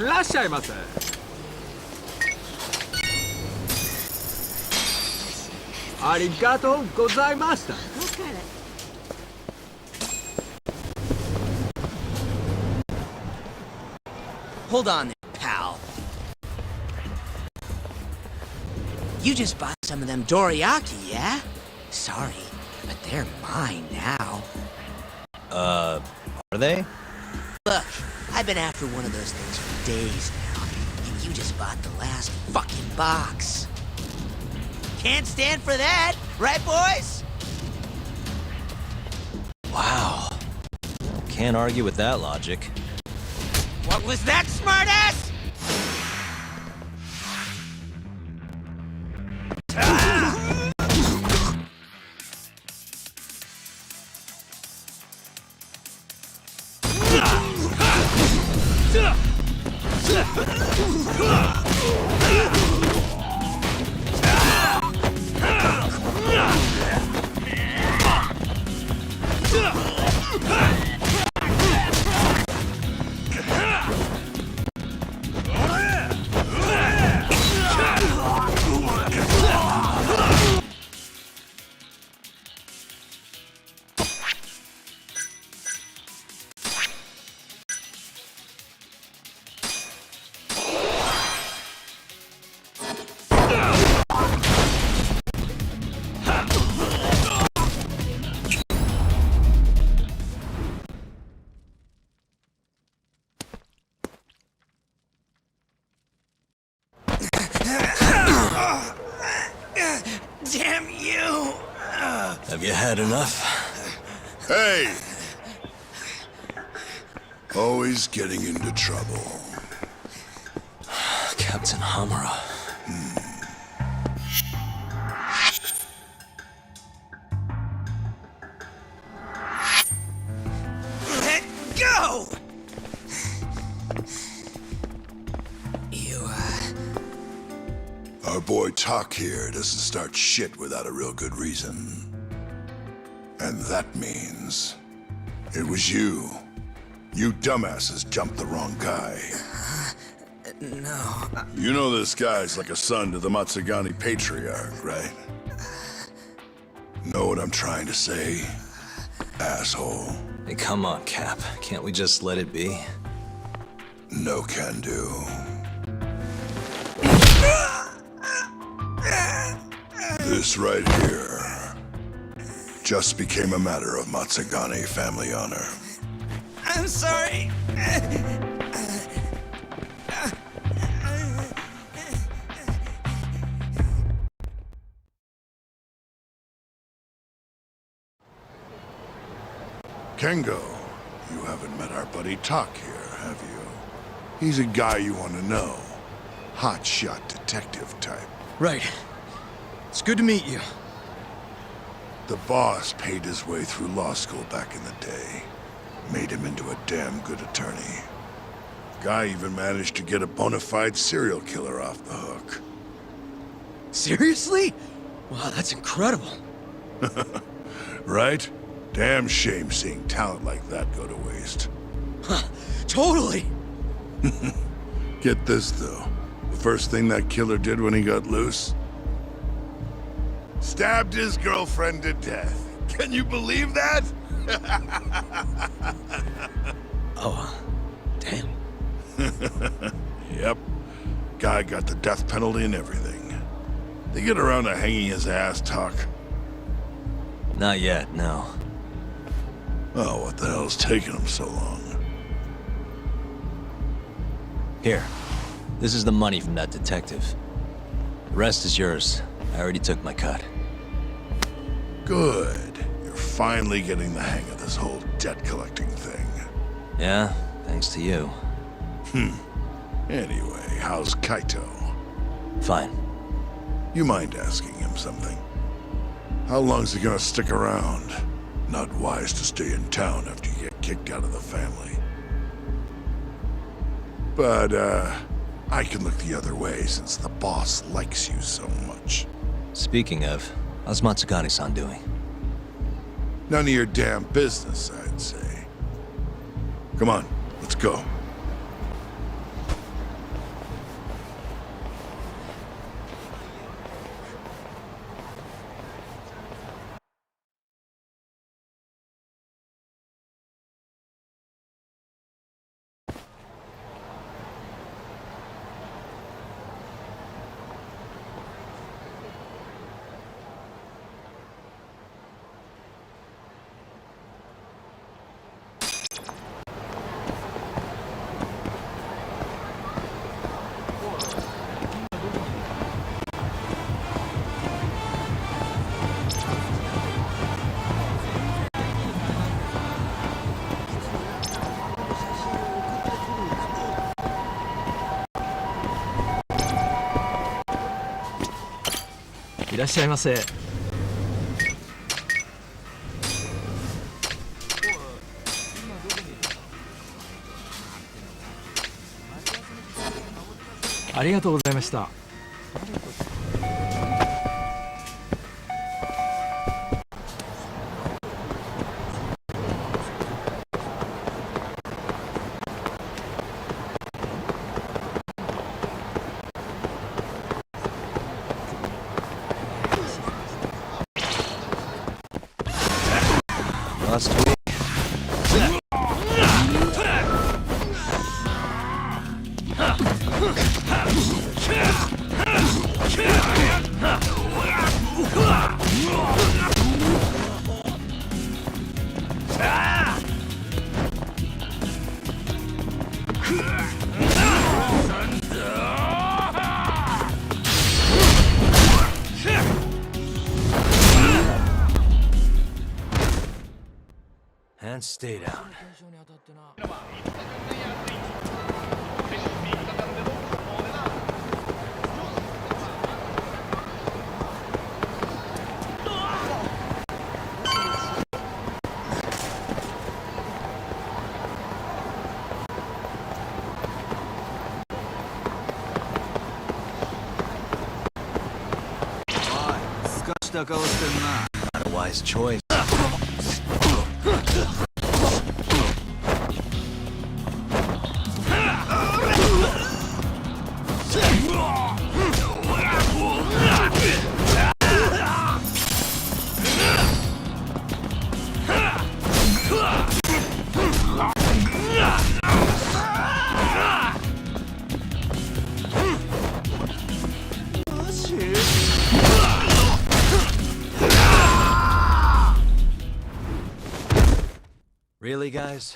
らっしゃいませ。ありがとうございました。Hold on there, pal. You just bought some of them dorayaki, yeah? Sorry, but they're mine now. Are they? Look, I've been after one of those things for days now, and you just bought the last fucking box. Can't stand for that, right, boys? Wow. Can't argue with that logic. What was that, smartass? Damn you! Have you had enough? Hey! Always getting into trouble. Captain Hamura. Let go! You, Our boy Tak here doesn't start shit without a real good reason. And that means it was you. You dumbasses jumped the wrong guy. no. You know this guy's like a son to the Matsugani patriarch, right? Know what I'm trying to say? Asshole. Hey, come on, Cap. Can't we just let it be? No can do. This right here just became a matter of Matsugani family honor. I'm sorry. Kengo, you haven't met our buddy Tak here, have you? He's a guy you want to know. Hotshot detective type. Right. It's good to meet you. The boss paid his way through law school back in the day. Made him into a damn good attorney. Guy even managed to get a bona fide serial killer off the hook. Seriously? Wow, that's incredible. Right? Damn shame seeing talent like that go to waste. Huh, totally. Get this, though. The first thing that killer did when he got loose? Stabbed his girlfriend to death. Can you believe that? Oh, damn. Yep. Guy got the death penalty and everything. They get around to hanging his ass, Tak? Not yet, no. Oh, what the hell's taking him so long? Here. This is the money from that detective. The rest is yours. I already took my cut. Good. You're finally getting the hang of this whole debt-collecting thing. Yeah? Thanks to you. Anyway, how's Kaito? Fine. You mind asking him something? How long's he gonna stick around? Not wise to stay in town after you get kicked out of the family. But, I can look the other way since the boss likes you so much. Speaking of, how's Matsugani-san doing? None of your damn business, I'd say. Come on, let's go. いらっしゃいませ。ありがとうございました。Last week. And stay down. Not a wise choice. Really, guys?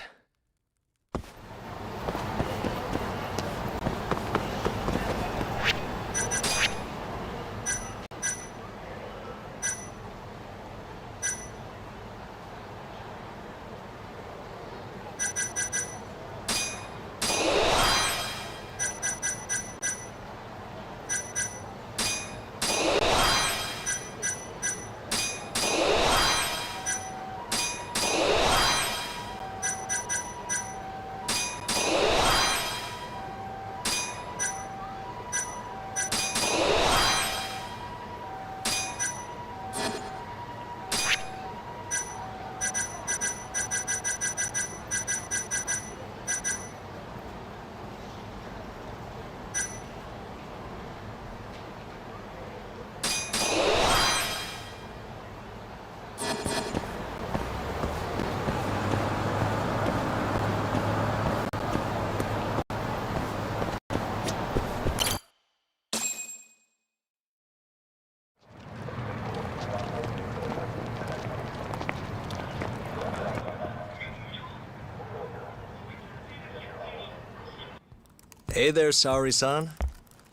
Hey there, Saori-san.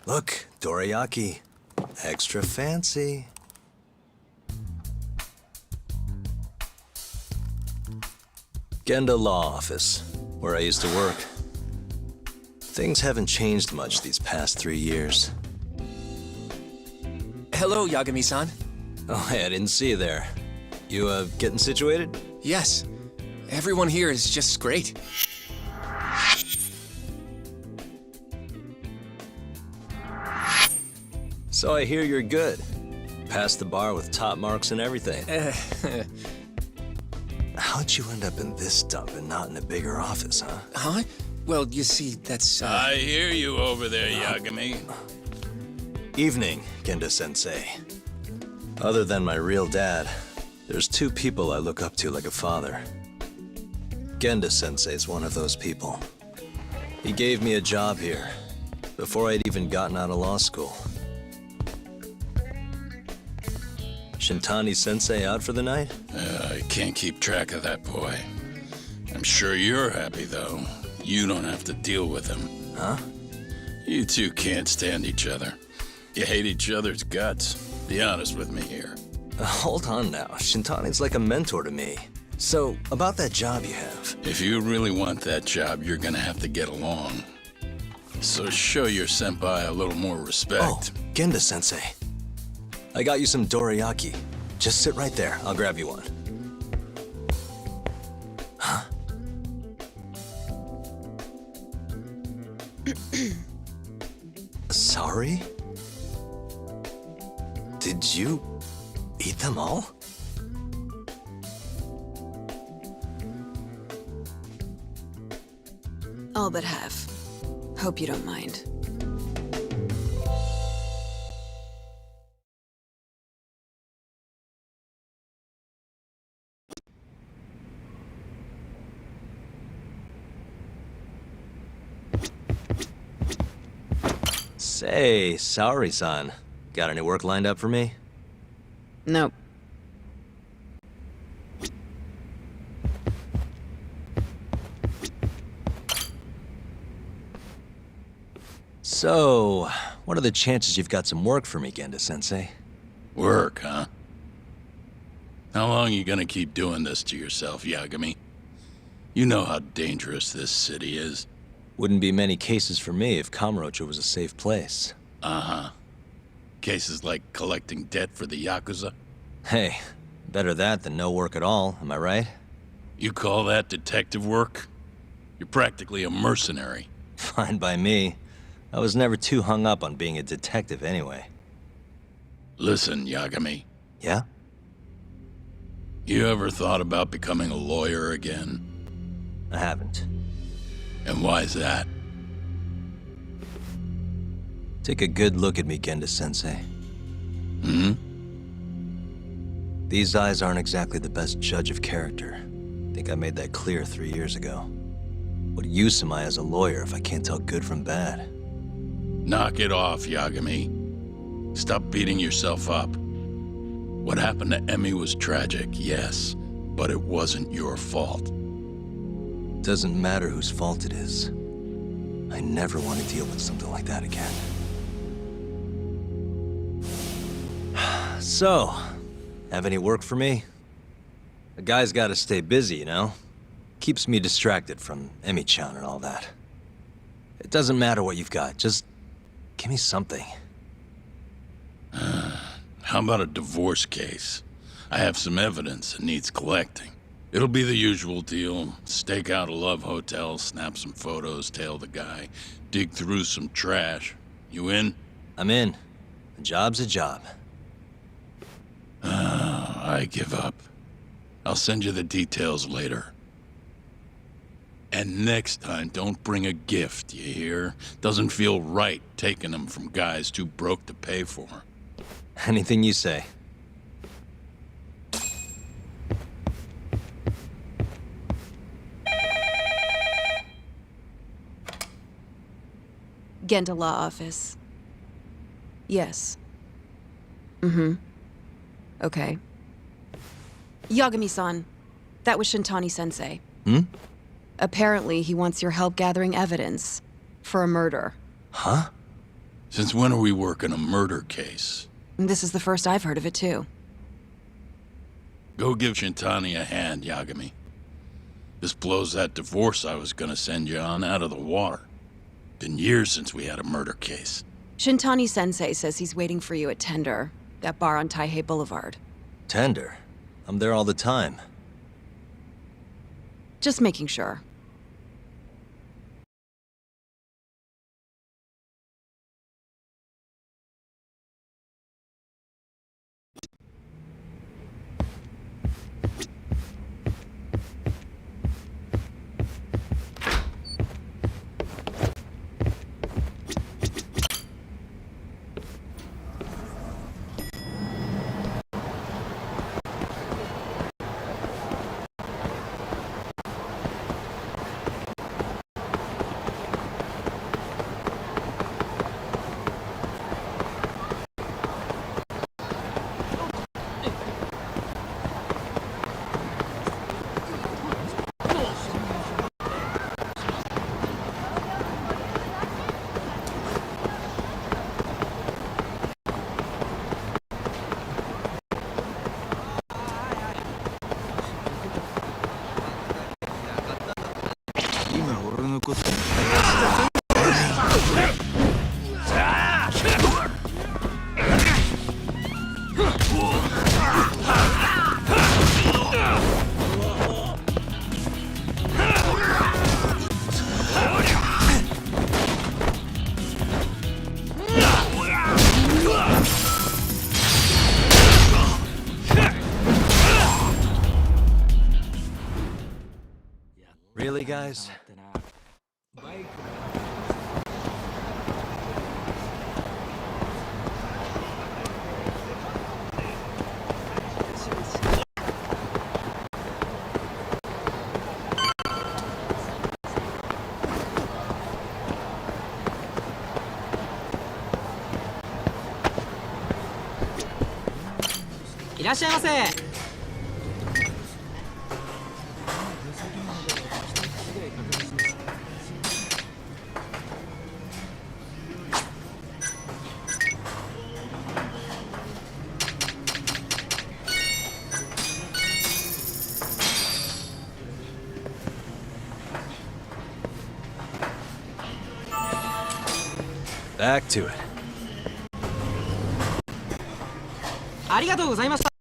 Look, dorayaki. Extra fancy. Genda Law Office, where I used to work. Things haven't changed much these past 3 years. Hello, Yagami-san. Oh, hey, I didn't see you there. You, getting situated? Yes. Everyone here is just great. So I hear you're good. Passed the bar with top marks and everything. How'd you end up in this dump and not in a bigger office, huh? Huh? Well, you see, that's, I hear you over there, Yagami. Evening, Genda-sensei. Other than my real dad, there's 2 people I look up to like a father. Genda-sensei's one of those people. He gave me a job here, before I'd even gotten out of law school. Shintani-sensei out for the night? I can't keep track of that boy. I'm sure you're happy, though. You don't have to deal with him. Huh? You two can't stand each other. You hate each other's guts. Be honest with me here. Hold on now. Shintani's like a mentor to me. So, about that job you have. If you really want that job, you're gonna have to get along. So show your senpai a little more respect. Oh, Genda-sensei. I got you some dorayaki. Just sit right there. I'll grab you one. Huh? Sorry? Did you eat them all? All but half. Hope you don't mind. Say, sorry-san. Got any work lined up for me? Nope. So, what are the chances you've got some work for me, Genda-sensei? Work, huh? How long you gonna keep doing this to yourself, Yagami? You know how dangerous this city is. Wouldn't be many cases for me if Kamurocho was a safe place. Uh-huh. Cases like collecting debt for the Yakuza? Hey, better that than no work at all, am I right? You call that detective work? You're practically a mercenary. Fine by me. I was never too hung up on being a detective anyway. Listen, Yagami. Yeah? You ever thought about becoming a lawyer again? I haven't. And why's that? Take a good look at me, Genda-sensei. Hmm? These eyes aren't exactly the best judge of character. Think I made that clear 3 years ago. What use am I as a lawyer if I can't tell good from bad? Knock it off, Yagami. Stop beating yourself up. What happened to Emmy was tragic, yes, but it wasn't your fault. Doesn't matter whose fault it is. I never want to deal with something like that again. So, have any work for me? A guy's gotta stay busy, you know? Keeps me distracted from Emmy-chan and all that. It doesn't matter what you've got, just give me something. How about a divorce case? I have some evidence that needs collecting. It'll be the usual deal. Stake out a love hotel, snap some photos, tail the guy, dig through some trash. You in? I'm in. A job's a job. I give up. I'll send you the details later. And next time, don't bring a gift, you hear? Doesn't feel right taking them from guys too broke to pay for. Anything you say. Genda Law Office. Yes. Mm-hmm. Okay. Yagami-san, that was Shintani-sensei. Hmm? Apparently, he wants your help gathering evidence for a murder. Huh? Since when are we working a murder case? This is the first I've heard of it, too. Go give Shintani a hand, Yagami. This blows that divorce I was gonna send you on out of the water. Been years since we had a murder case. Shintani-sensei says he's waiting for you at Tender, that bar on Taihei Boulevard. Tender. I'm there all the time. Just making sure. guys. バイク いらっしゃいませ。Back to it. ありがとうございました。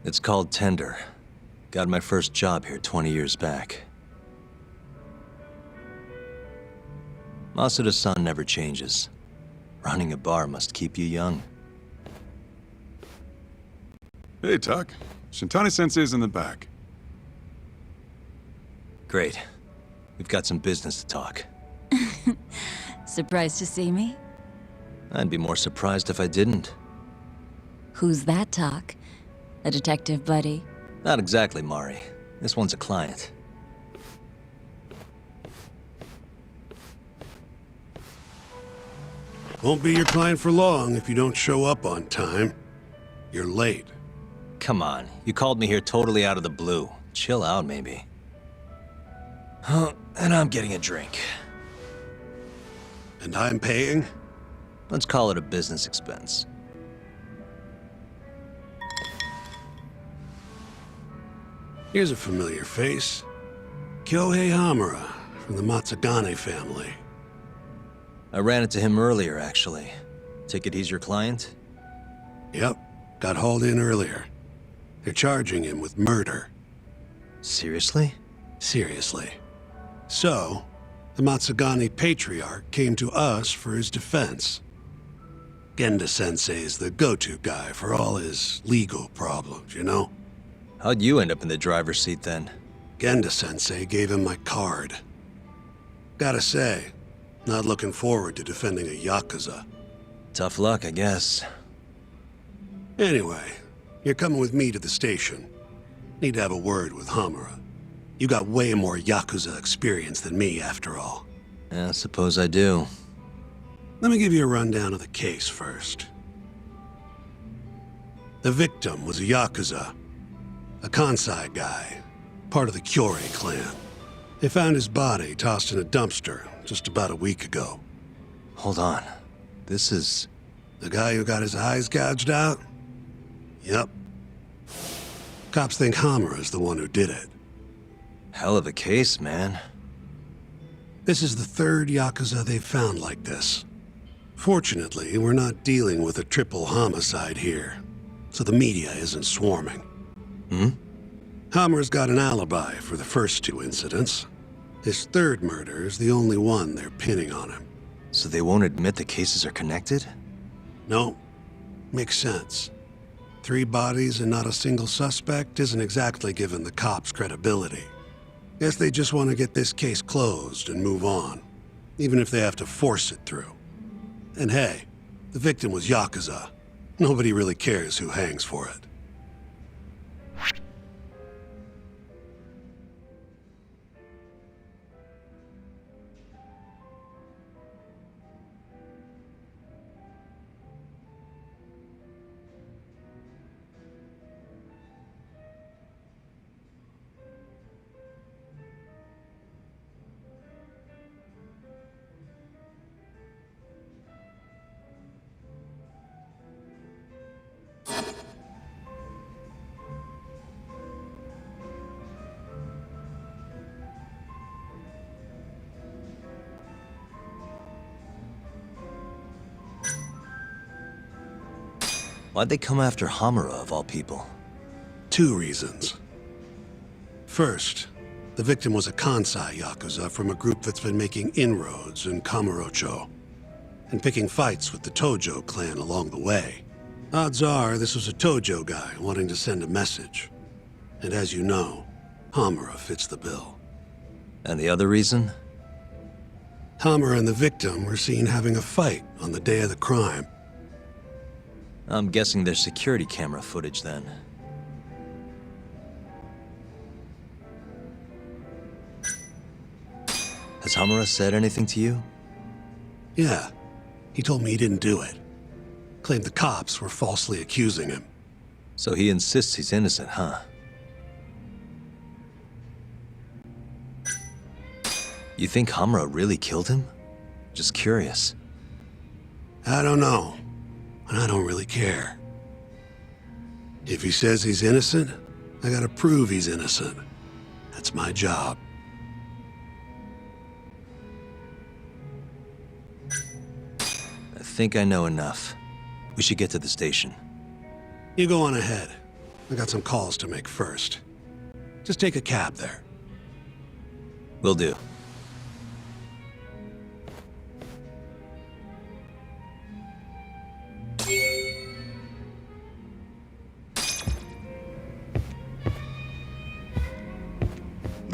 It's called Tender. Got my first job here 20 years back. Masuda-san never changes. Running a bar must keep you young. Hey, Tuck. Shintani-sensei's in the back. Great. We've got some business to talk. Surprised to see me? I'd be more surprised if I didn't. Who's that, Talk? A detective buddy? Not exactly, Mari. This one's a client. Won't be your client for long if you don't show up on time. You're late. Come on, you called me here totally out of the blue. Chill out, maybe. Huh, and I'm getting a drink. And I'm paying? Let's call it a business expense. Here's a familiar face. Kyohei Hamura, from the Matsugane family. I ran into him earlier, actually. Take it he's your client? Yep, got hauled in earlier. They're charging him with murder. Seriously? Seriously. So, the Matsugane patriarch came to us for his defense. Genda-sensei's the go-to guy for all his legal problems, you know? How'd you end up in the driver's seat then? Genda-sensei gave him my card. Gotta say, not looking forward to defending a Yakuza. Tough luck, I guess. Anyway, you're coming with me to the station. Need to have a word with Hamura. You got way more Yakuza experience than me, after all. Yeah, I suppose I do. Let me give you a rundown of the case first. The victim was a Yakuza. A Kansai guy, part of the Kyorei clan. They found his body tossed in a dumpster just about a week ago. Hold on. This is... The guy who got his eyes gouged out? Yep. Cops think Hamura's the one who did it. Hell of a case, man. This is the third Yakuza they've found like this. Fortunately, we're not dealing with a triple homicide here, so the media isn't swarming. Hammer's got an alibi for the first two incidents. His third murder is the only one they're pinning on him. So they won't admit the cases are connected? No. Makes sense. 3 bodies and not a single suspect isn't exactly giving the cops credibility. Guess they just want to get this case closed and move on, even if they have to force it through. And hey, the victim was Yakuza. Nobody really cares who hangs for it. Why'd they come after Hamura, of all people? 2 reasons. First, the victim was a Kansai Yakuza from a group that's been making inroads in Kamurocho, and picking fights with the Tojo clan along the way. Odds are this was a Tojo guy wanting to send a message. And as you know, Hamura fits the bill. And the other reason? Hamura and the victim were seen having a fight on the day of the crime. I'm guessing there's security camera footage then. Has Hamura said anything to you? Yeah, he told me he didn't do it. Claimed the cops were falsely accusing him. So he insists he's innocent, huh? You think Hamura really killed him? Just curious. I don't know, and I don't really care. If he says he's innocent, I gotta prove he's innocent. That's my job. I think I know enough. We should get to the station. You go on ahead. I got some calls to make first. Just take a cab there. Will do.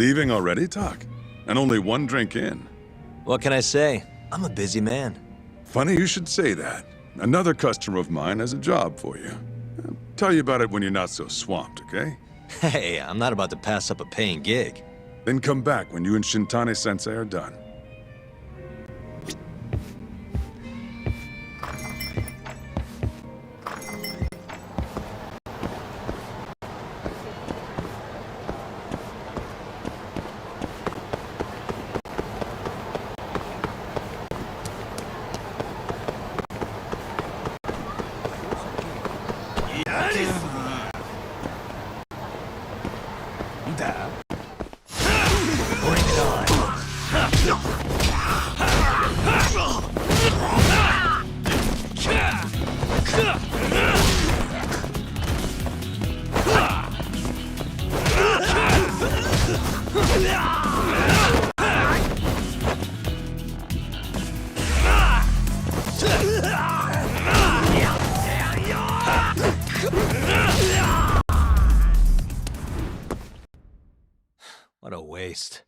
Leaving already, Tak? And only one drink in. What can I say? I'm a busy man. Funny you should say that. Another customer of mine has a job for you. I'll tell you about it when you're not so swamped, okay? Hey, I'm not about to pass up a paying gig. Then come back when you and Shintani-sensei are done. What a waste.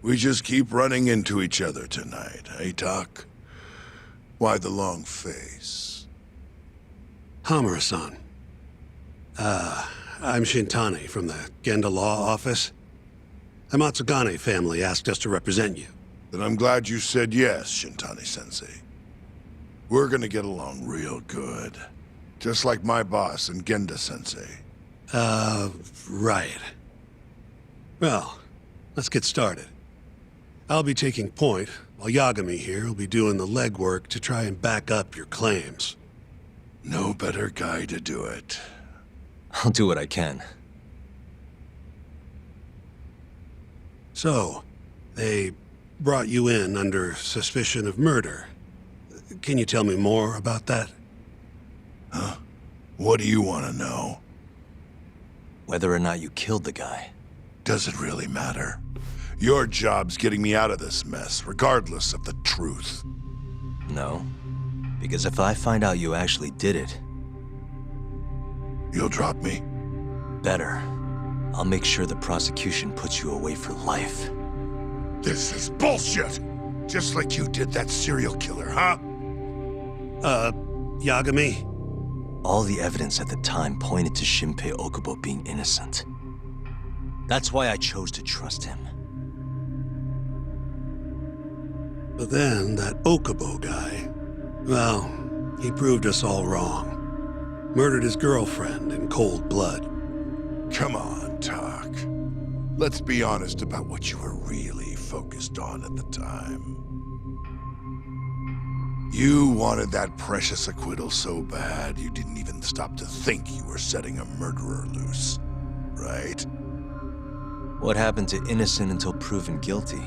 We just keep running into each other tonight, eh, Tak? Why the long face? Hamura-san. I'm Shintani from the Genda Law Office. The Matsugane family asked us to represent you. Then I'm glad you said yes, Shintani-sensei. We're gonna get along real good. Just like my boss and Genda-sensei. Right. Well, let's get started. I'll be taking point, while Yagami here will be doing the legwork to try and back up your claims. No better guy to do it. I'll do what I can. So, they brought you in under suspicion of murder. Can you tell me more about that? Huh? What do you want to know? Whether or not you killed the guy. Does it really matter? Your job's getting me out of this mess, regardless of the truth. No. Because if I find out you actually did it... You'll drop me? Better. I'll make sure the prosecution puts you away for life. This is bullshit! Just like you did that serial killer, huh? Yagami? All the evidence at the time pointed to Shinpei Okubo being innocent. That's why I chose to trust him. But then, that Okubo guy, well, he proved us all wrong. Murdered his girlfriend in cold blood. Come on, Tak. Let's be honest about what you were really focused on at the time. You wanted that precious acquittal so bad, you didn't even stop to think you were setting a murderer loose, right? What happened to innocent until proven guilty?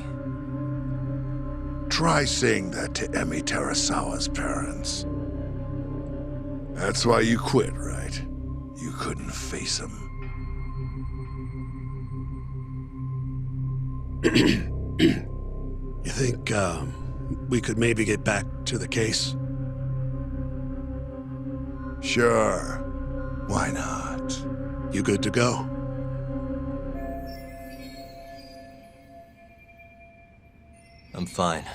Try saying that to Emi Terasawa's parents. That's why you quit, right? You couldn't face him. You think, we could maybe get back to the case? Sure. Why not? You good to go? I'm fine.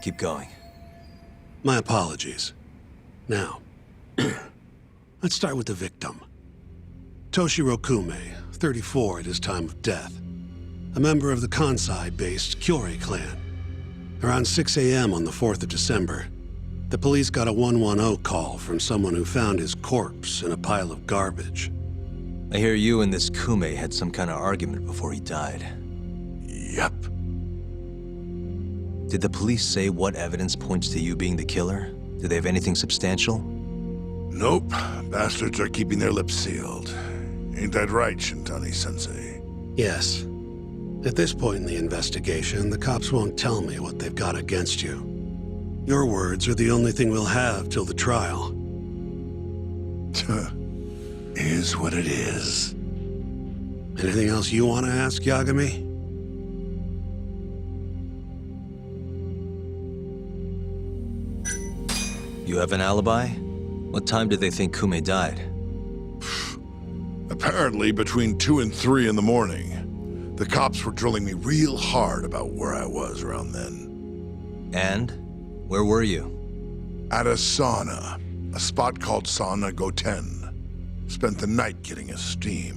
Keep going. My apologies. Now, let's start with the victim. Toshiro Kume, 34 at his time of death. A member of the Kansai-based Kyorei clan. Around 6 a.m. on the 4th of December, the police got a 110 call from someone who found his corpse in a pile of garbage. I hear you and this Kume had some kind of argument before he died. Yep. Did the police say what evidence points to you being the killer? Do they have anything substantial? Nope. Bastards are keeping their lips sealed. Ain't that right, Shintani-sensei? Yes. At this point in the investigation, the cops won't tell me what they've got against you. Your words are the only thing we'll have till the trial. Is what it is. Anything else you want to ask, Yagami? You have an alibi? What time did they think Kume died? Apparently between 2 and 3 in the morning. The cops were drilling me real hard about where I was around then. And? Where were you? At a sauna. A spot called Sauna Goten. Spent the night getting a steam.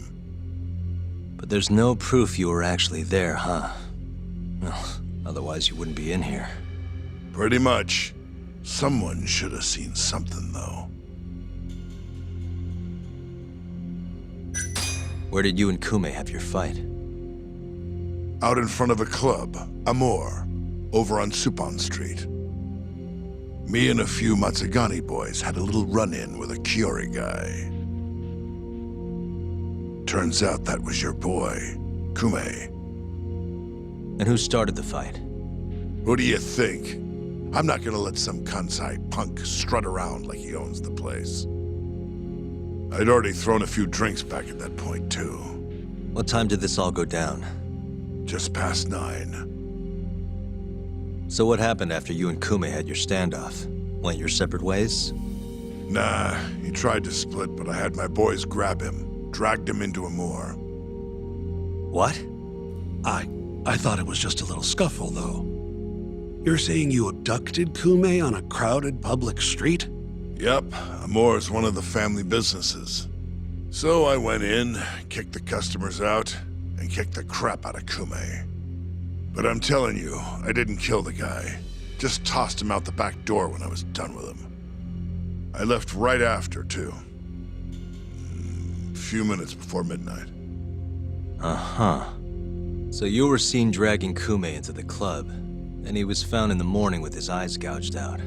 But there's no proof you were actually there, huh? Well, otherwise you wouldn't be in here. Pretty much. Someone should have seen something, though. Where did you and Kume have your fight? Out in front of a club, Amor, over on Supon Street. Me and a few Matsugani boys had a little run-in with a Kyori guy. Turns out that was your boy, Kume. And who started the fight? Who do you think? I'm not gonna let some Kansai punk strut around like he owns the place. I'd already thrown a few drinks back at that point, too. What time did this all go down? Just past 9. So what happened after you and Kume had your standoff? Went your separate ways? Nah, he tried to split, but I had my boys grab him. Dragged him into a moor. What? I thought it was just a little scuffle, though. You're saying you abducted Kume on a crowded public street? Yep, Amor's one of the family businesses. So I went in, kicked the customers out, and kicked the crap out of Kume. But I'm telling you, I didn't kill the guy. Just tossed him out the back door when I was done with him. I left right after, too. A few minutes before midnight. Uh-huh. So you were seen dragging Kume into the club, and he was found in the morning with his eyes gouged out.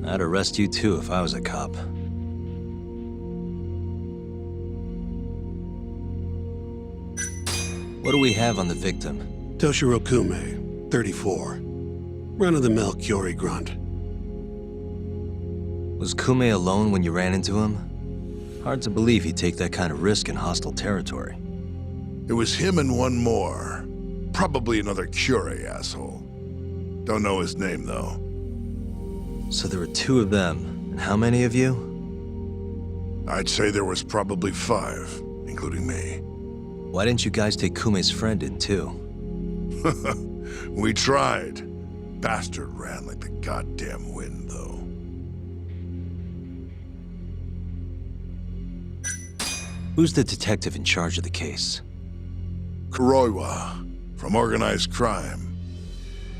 I'd arrest you too if I was a cop. What do we have on the victim? Toshiro Kume, 34. Run-of-the-mill Kyori grunt. Was Kume alone when you ran into him? Hard to believe he'd take that kind of risk in hostile territory. It was him and one more. Probably another Kyori asshole. Don't know his name, though. So there were 2 of them, and how many of you? I'd say there was probably 5, including me. Why didn't you guys take Kume's friend in, too? We tried. Bastard ran like the goddamn wind, though. Who's the detective in charge of the case? Kuroiwa, from organized crime.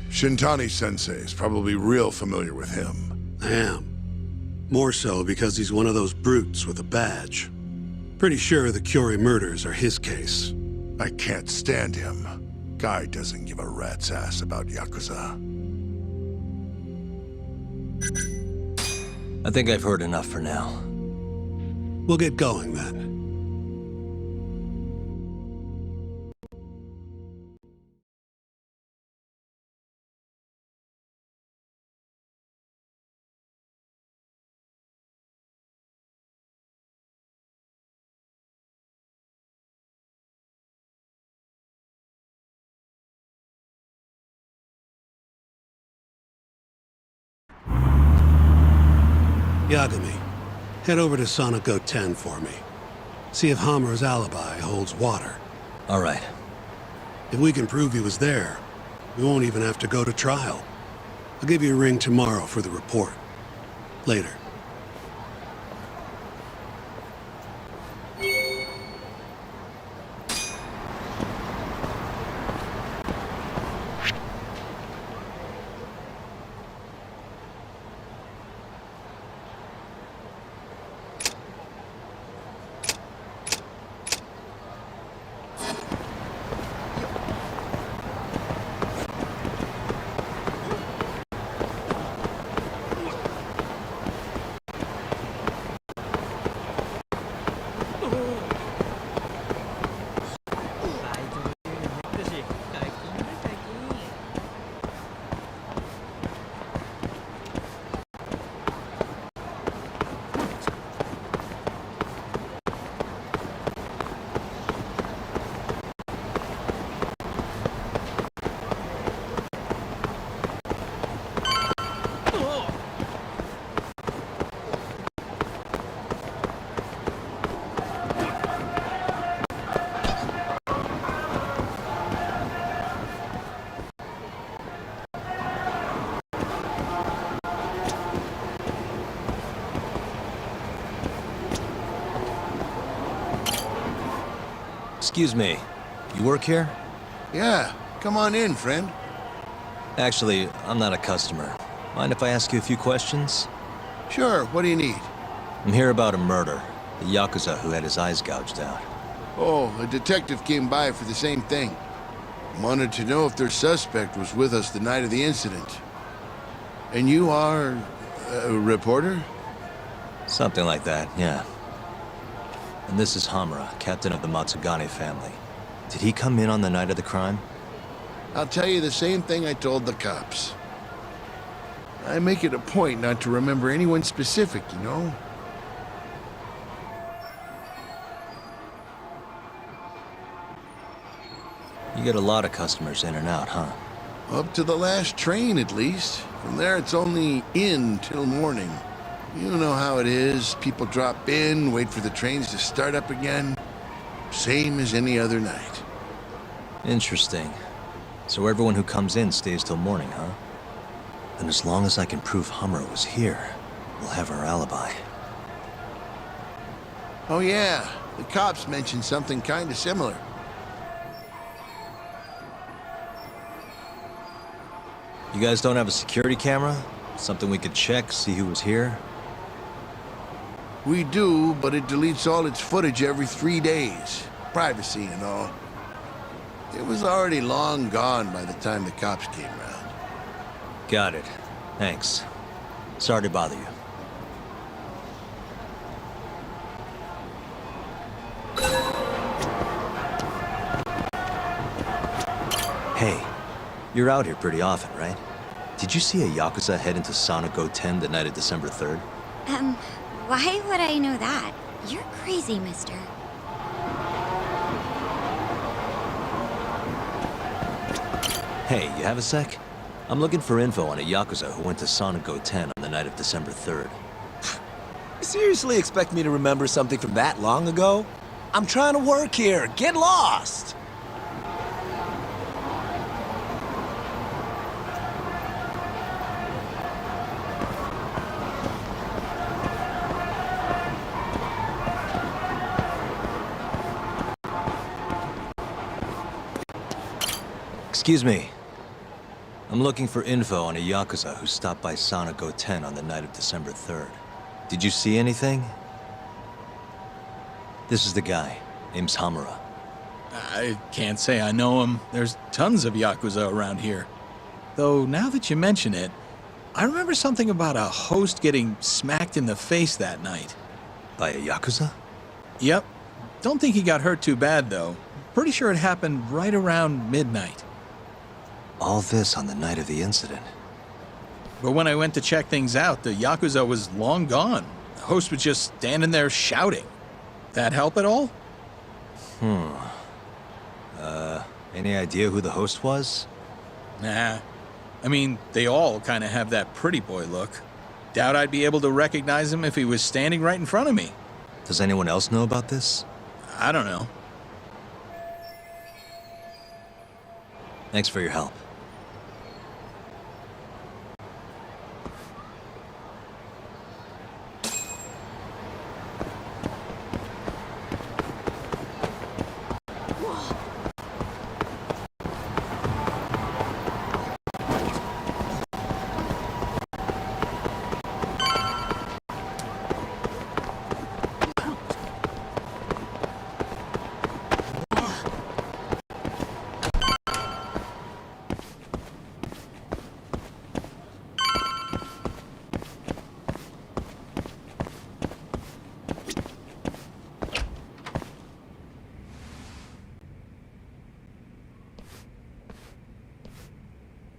Shintani-sensei is probably real familiar with him. I am. More so because he's one of those brutes with a badge. Pretty sure the Kyori murders are his case. I can't stand him. Guy doesn't give a rat's ass about Yakuza. I think I've heard enough for now. We'll get going then. Yagami, head over to Sonico 10 for me. See if Hammer's alibi holds water. All right. If we can prove he was there, we won't even have to go to trial. I'll give you a ring tomorrow for the report. Later. Excuse me. You work here? Yeah, come on in, friend. Actually, I'm not a customer. Mind if I ask you a few questions? Sure, what do you need? I'm here about a murder. The Yakuza who had his eyes gouged out. Oh, a detective came by for the same thing. Wanted to know if their suspect was with us the night of the incident. And you are a reporter? Something like that, yeah. And this is Hamura, captain of the Matsugane family. Did he come in on the night of the crime? I'll tell you the same thing I told the cops. I make it a point not to remember anyone specific, you know? You get a lot of customers in and out, huh? Up to the last train, at least. From there, it's only in till morning. You know how it is. People drop in, wait for the trains to start up again. Same as any other night. Interesting. So everyone who comes in stays till morning, huh? And as long as I can prove Hamura was here, we'll have our alibi. Oh yeah, the cops mentioned something kind of similar. You guys don't have a security camera? Something we could check, see who was here? We do, but it deletes all its footage every 3 days. Privacy and all. It was already long gone by the time the cops came around. Got it. Thanks. Sorry to bother you. Hey, you're out here pretty often, right? Did you see a Yakuza head into Sonic 10 the night of December 3rd? Why would I know that? You're crazy, mister. Hey, you have a sec? I'm looking for info on a Yakuza who went to Sonic 10 on the night of December 3rd. You seriously expect me to remember something from that long ago? I'm trying to work here. Get lost! Excuse me. I'm looking for info on a Yakuza who stopped by Sonic 10 on the night of December 3rd. Did you see anything? This is the guy. Name's Hamura. I can't say I know him. There's tons of Yakuza around here. Though, now that you mention it, I remember something about a host getting smacked in the face that night. By a Yakuza? Yep. Don't think he got hurt too bad, though. Pretty sure it happened right around midnight. All this on the night of the incident. But when I went to check things out, the Yakuza was long gone. The host was just standing there shouting. That help at all? Any idea who the host was? Nah. I mean, they all kind of have that pretty boy look. Doubt I'd be able to recognize him if he was standing right in front of me. Does anyone else know about this? I don't know. Thanks for your help.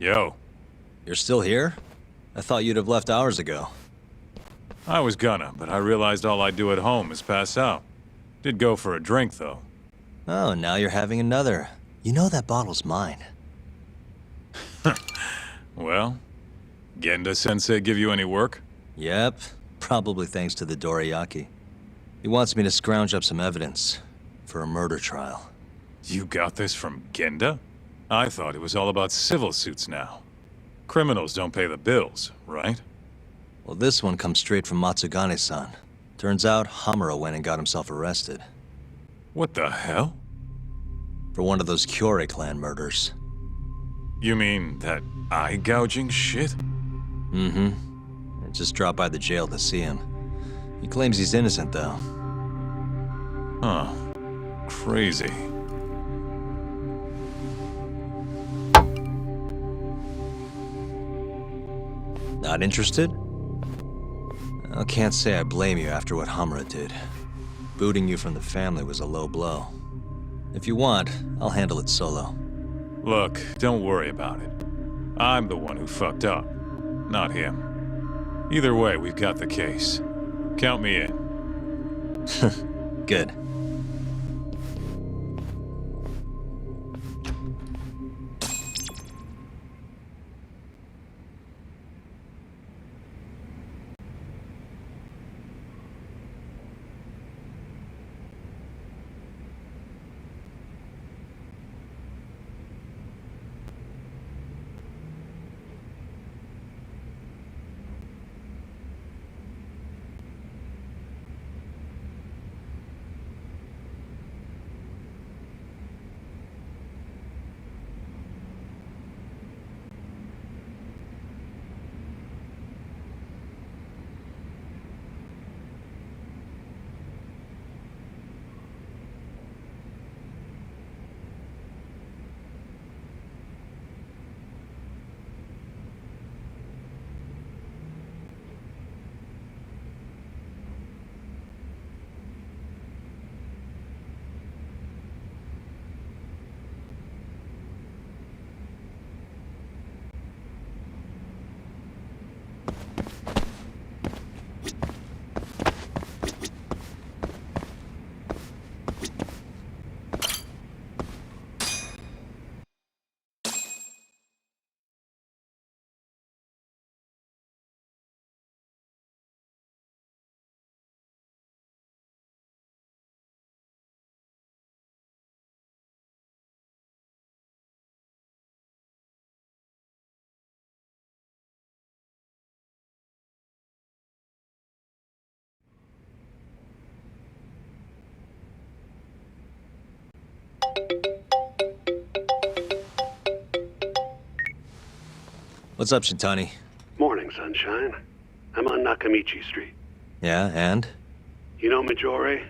Yo. You're still here? I thought you'd have left hours ago. I was gonna, but I realized all I do at home is pass out. Did go for a drink, though. Oh, now you're having another. You know that bottle's mine. Well, Genda-sensei give you any work? Yep, probably thanks to the Dorayaki. He wants me to scrounge up some evidence for a murder trial. You got this from Genda? I thought it was all about civil suits now. Criminals don't pay the bills, right? Well, this one comes straight from Matsugane-san. Turns out Hamura went and got himself arrested. What the hell? for one of those Kyorei clan murders. You mean that eye gouging shit? Mm-hmm. I just dropped by the jail to see him. He claims he's innocent, though. Huh. Crazy. Not interested? I can't say I blame you after what Hamura did. Booting you from the family was a low blow. If you want, I'll handle it solo. Look, don't worry about it. I'm the one who fucked up, not him. Either way, we've got the case. Count me in. Good. What's up, Shintani? Morning, sunshine. I'm on Nakamichi Street. Yeah, and? You know Majore?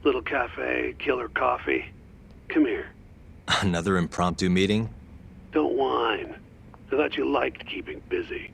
Little cafe, killer coffee. Come here. Another impromptu meeting? Don't whine. I thought you liked keeping busy.